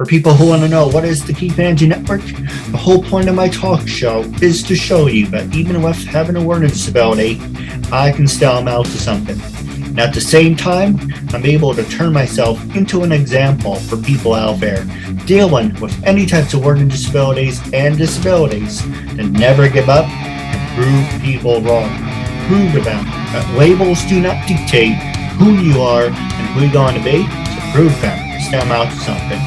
For people who want to know what is the KeithAndrewNetwork, the whole point of my talk show is to show you that even with having a learning disability, I can still amount to something. And at the same time, I'm able to turn myself into an example for people out there dealing with any types of learning disabilities and disabilities to never give up and prove people wrong. Prove to them that labels do not dictate who you are and who you're going to be, so prove them and still amount to something.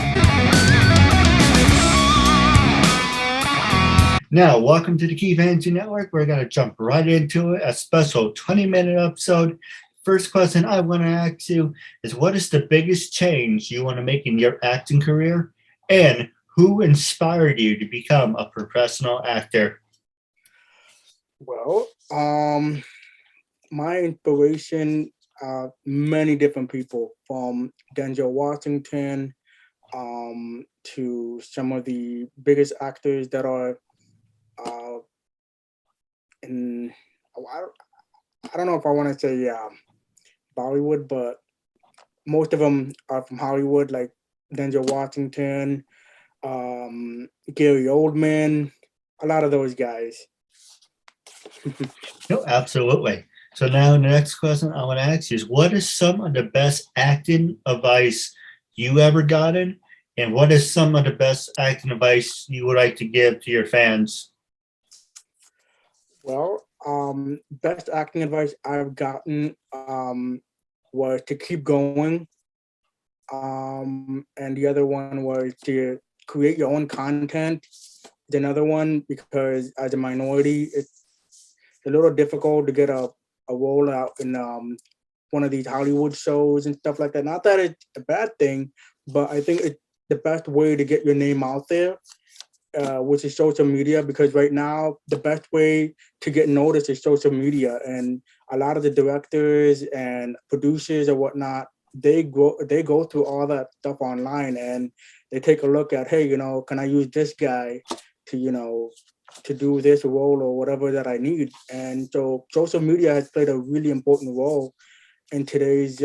Now, welcome to the KeithAndrewNetwork. We're going to jump right into it, a special 20-minute episode. First question I want to ask you is, what is the biggest change you want to make in your acting career? And who inspired you to become a professional actor? Well, my inspiration, many different people, from Denzel Washington to some of the biggest actors that are in, I don't know if I want to say Bollywood, but most of them are from Hollywood, like Denzel Washington, Gary Oldman, a lot of those guys. No, absolutely. So now the next question I want to ask you is, what is some of the best acting advice you ever gotten? And what is some of the best acting advice you would like to give to your fans? Well, best acting advice I've gotten was to keep going. And the other one was to create your own content. It's another one, because as a minority, it's a little difficult to get a role out in one of these Hollywood shows and stuff like that. Not that it's a bad thing, but I think it's the best way to get your name out there, which is social media, because right now the best way to get noticed is social media. And a lot of the directors and producers or whatnot, they go through all that stuff online, and they take a look at, hey, can I use this guy to, to do this role or whatever that I need. And so social media has played a really important role in today's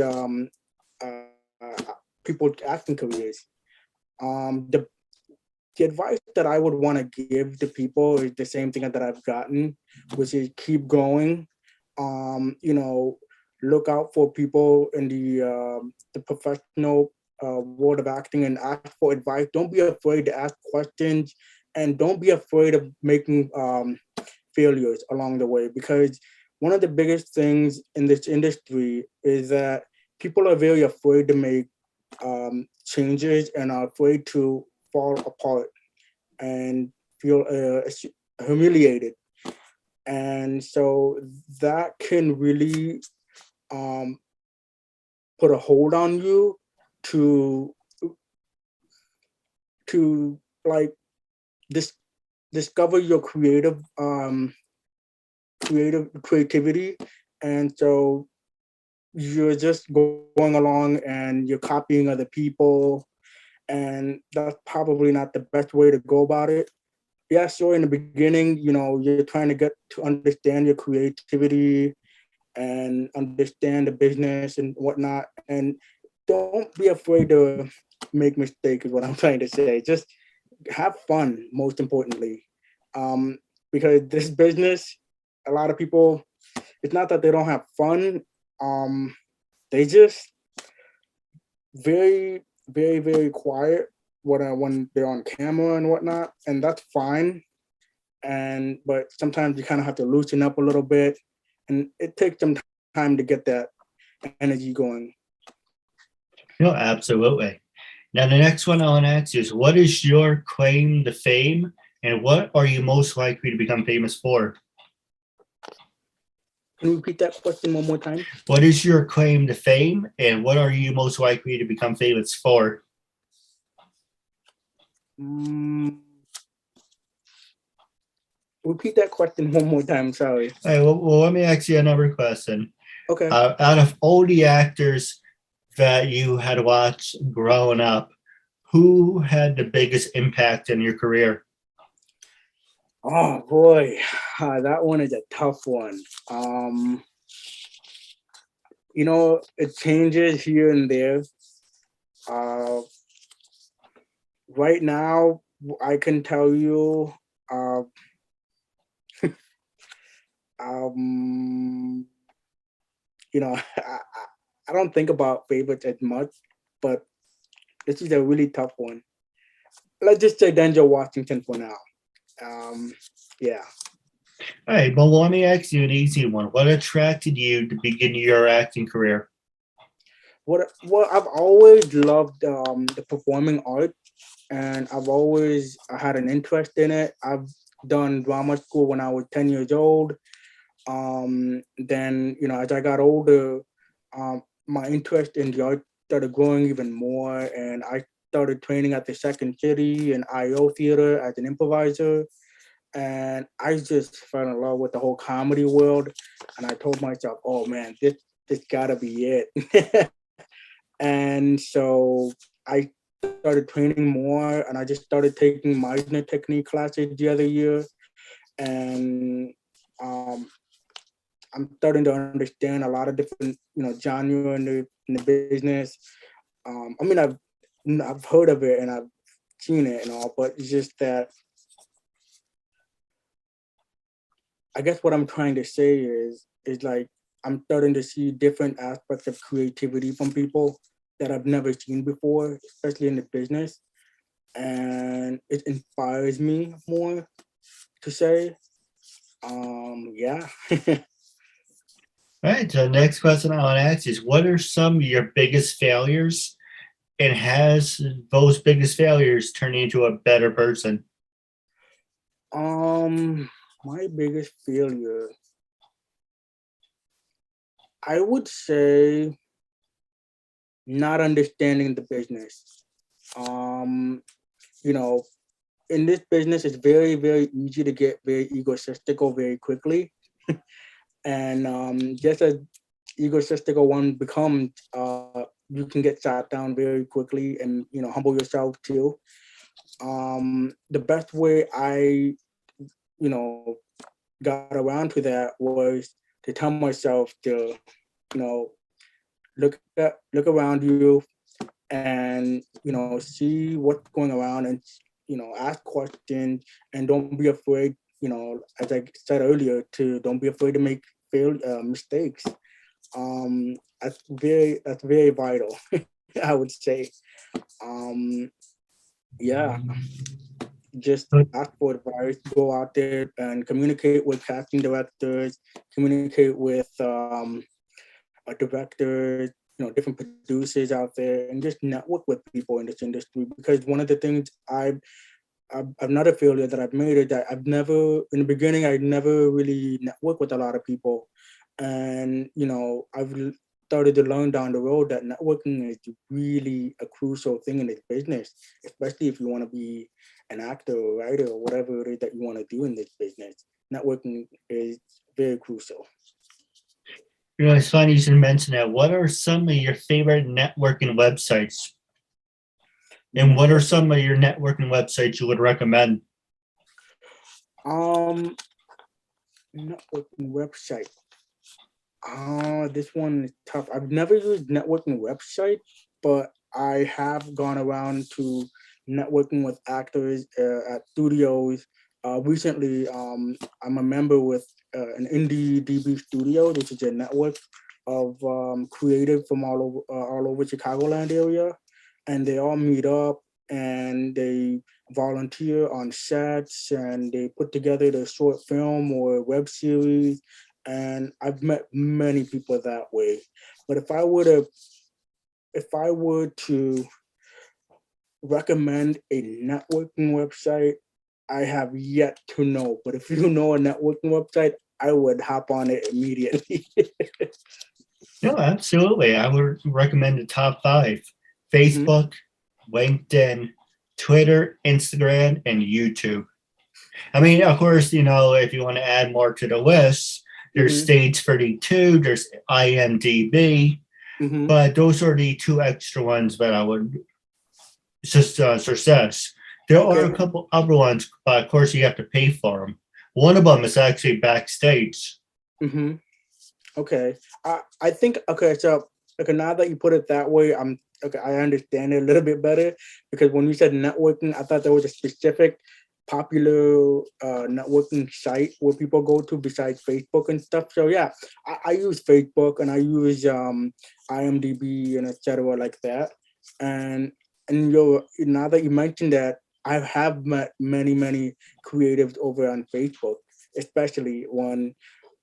people's acting careers. The advice that I would want to give to people is the same thing that I've gotten, which is keep going. Look out for people in the professional world of acting and ask for advice. Don't be afraid to ask questions, and don't be afraid of making failures along the way, because one of the biggest things in this industry is that people are very afraid to make changes and are afraid to fall apart and feel humiliated. And so that can really put a hold on you to like discover your creativity. And so you're just going along and you're copying other people, and that's probably not the best way to go about it. Yeah, sure, in the beginning, you're trying to get to understand your creativity and understand the business and whatnot. And don't be afraid to make mistakes, is what I'm trying to say. Just have fun, most importantly. Because this business, a lot of people, it's not that they don't have fun. They just very, very, very quiet when they're on camera and whatnot, and that's fine. But sometimes you kind of have to loosen up a little bit, and it takes some time to get that energy going. No, absolutely. Now, the next one I want to ask you is, what is your claim to fame, and what are you most likely to become famous for? Can you repeat that question one more time? What is your claim to fame, and what are you most likely to become famous for? Repeat that question one more time, sorry. All right, well, let me ask you another question. Okay. Out of all the actors that you had watched growing up, who had the biggest impact in your career? Oh boy, that one is a tough one. It changes here and there. Right now, I can tell you, uh, um, I don't think about favorites as much, but this is a really tough one. Let's just say Denzel Washington for now. Um, yeah. All right, well, let me ask you an easy one. What attracted you to begin your acting career? What I've always loved the performing art, and I've always had an interest in it. I've done drama school when I was 10 years old. Then as I got older, my interest in the art started growing even more, and I started training at the Second City and IO Theater as an improviser. And I just fell in love with the whole comedy world. And I told myself, "Oh man, this gotta be it." And so I started training more, and I just started taking Meisner technique classes the other year. And um, I'm starting to understand a lot of different, genre in the business. I mean, I've heard of it and I've seen it and all, but it's just that I guess what I'm trying to say is like I'm starting to see different aspects of creativity from people that I've never seen before, especially in the business, and it inspires me more to say, yeah. All right, so the next question I want to ask is what are some of your biggest failures and has those biggest failures turned you into a better person? My biggest failure, I would say, not understanding the business. Um, you know, in this business, it's very, very easy to get very egotistical very quickly. And just as egotistical one becomes, you can get shot down very quickly and, humble yourself too. The best way I, you know, got around to that was to tell myself to, you know, look around you and, see what's going around and, ask questions and don't be afraid, as I said earlier, to don't be afraid to make mistakes. That's very vital, I would say. Um, yeah, just ask for advice, go out there and communicate with casting directors, communicate with directors, different producers out there, and just network with people in this industry. Because one of the things I've another failure that I've made is that I've never, in the beginning, I never really networked with a lot of people. And, I've started to learn down the road that networking is really a crucial thing in this business, especially if you want to be an actor or writer or whatever it is that you want to do in this business. Networking is very crucial. It's funny you should mention that. What are some of your favorite networking websites? And what are some of your networking websites you would recommend? Networking website. This one is tough. I've never used networking website, but I have gone around to networking with actors at studios. Recently, I'm a member with an indie DB studio, which is a network of creative from all over Chicagoland area, and they all meet up and they volunteer on sets and they put together the short film or web series, and I've met many people that way. But if I were to recommend a networking website, I have yet to know. But if you know a networking website, I would hop on it immediately. No, absolutely. I would recommend the top 5: Mhm. Facebook, LinkedIn, Twitter, Instagram, and YouTube. I mean, of course, if you want to add more to the list, there's Mhm. Stage 32, there's IMDb, Mhm. but those are the 2 extra ones that I would just success. There are a Okay. couple other ones, but of course you have to pay for them. One of them is actually Backstage. Mhm. Okay. I think okay. So okay. Now that you put it that way, I'm okay, I understand it a little bit better, because when you said networking, I thought there was a specific popular networking site where people go to besides Facebook and stuff. So yeah, I use Facebook and I use IMDb and etc. like that. And now that you mentioned that, I have met many creatives over on Facebook, especially when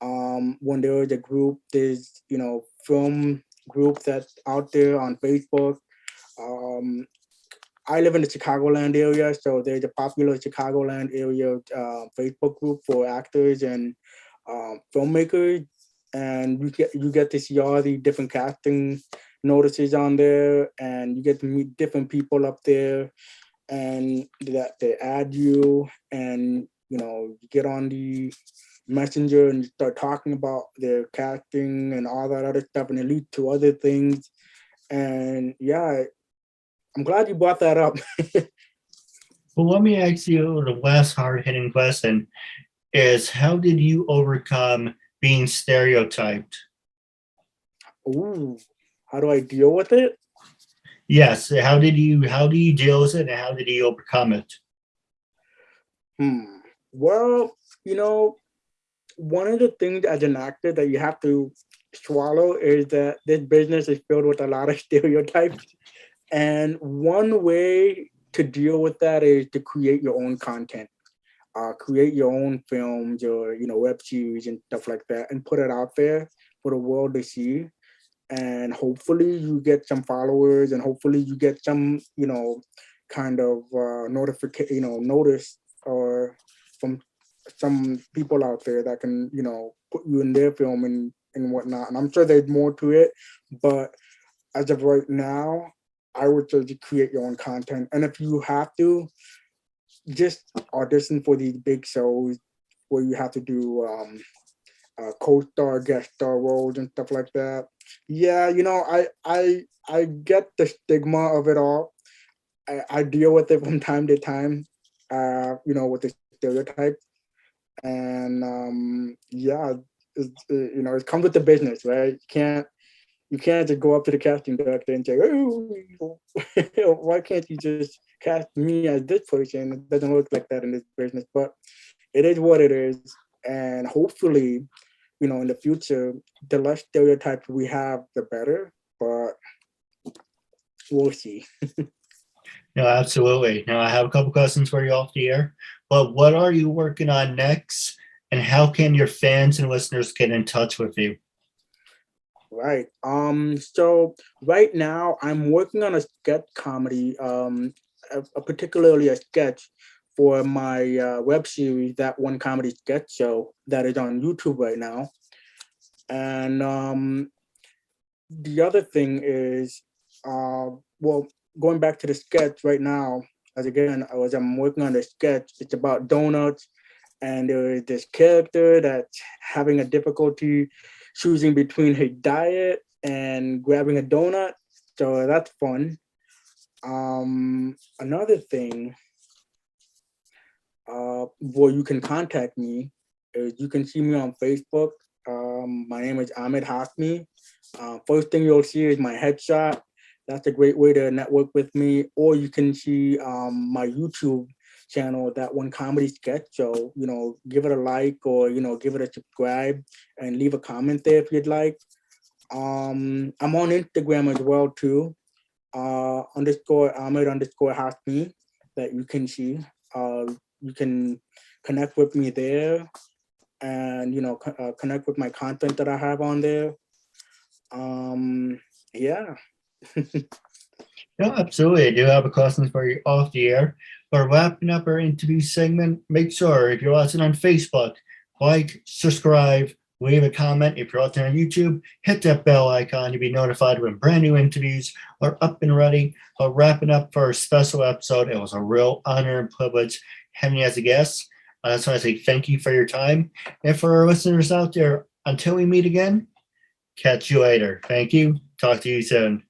there is a group, there's film group that's out there on Facebook. Um, I live in the Chicagoland area, so there's a popular Chicagoland area Facebook group for actors and filmmakers, and you get to see all the different casting notices on there, and you get to meet different people up there, and that they add you, and you get on the messenger and you start talking about their casting and all that other stuff, and it leads to other things. And yeah, I'm glad you brought that up. Well, let me ask you the last hard-hitting question is how did you overcome being stereotyped? Ooh, how do I deal with it? Yes, how do you deal with it and how did you overcome it? Well, one of the things as an actor that you have to swallow is that this business is filled with a lot of stereotypes. And one way to deal with that is to create your own content, create your own films or web series and stuff like that, and put it out there for the world to see. And hopefully you get some followers, and hopefully you get some kind of notification, notice, or from some people out there that can put you in their film and whatnot. And I'm sure there's more to it, but as of right now, I would say to create your own content. And if you have to, just audition for these big shows where you have to do co-star, guest star roles and stuff like that. Yeah, I get the stigma of it all. I deal with it from time to time, with the stereotypes. And yeah, it comes with the business, right? You can't just go up to the casting director and say, "Oh, why can't you just cast me as this person?" It doesn't work like that in this business, but it is what it is. And hopefully, in the future, the less stereotypes we have, the better. But we'll see. No, absolutely. Now I have a couple questions for you off the air, but what are you working on next and how can your fans and listeners get in touch with you? Right. So right now I'm working on a sketch comedy, particularly a sketch for my web series, That One Comedy Sketch Show, that is on YouTube right now. And the other thing is, well, going back to the sketch right now, I'm working on the sketch. It's about donuts, and there is this character that's having a difficulty choosing between his diet and grabbing a donut. So that's fun. Another thing, where you can contact me is you can see me on Facebook. My name is Ahmed Hashmi. First thing you'll see is my headshot. That's a great way to network with me. Or you can see my YouTube channel, That One Comedy Sketch Show. Give it a like, or give it a subscribe and leave a comment there if you'd like. I'm on Instagram as well too. Underscore Ahmed underscore Hashmi, that you can see. You can connect with me there, and connect with my content that I have on there. Yeah. No, absolutely. I do have a question for you off the air. But wrapping up our interview segment, make sure if you're watching on Facebook, like, subscribe, leave a comment. If you're watching on YouTube, hit that bell icon to be notified when brand new interviews are up and ready. But wrapping up for our special episode, it was a real honor and privilege having you as a guest. I just want to say thank you for your time. And for our listeners out there, until we meet again, catch you later. Thank you. Talk to you soon.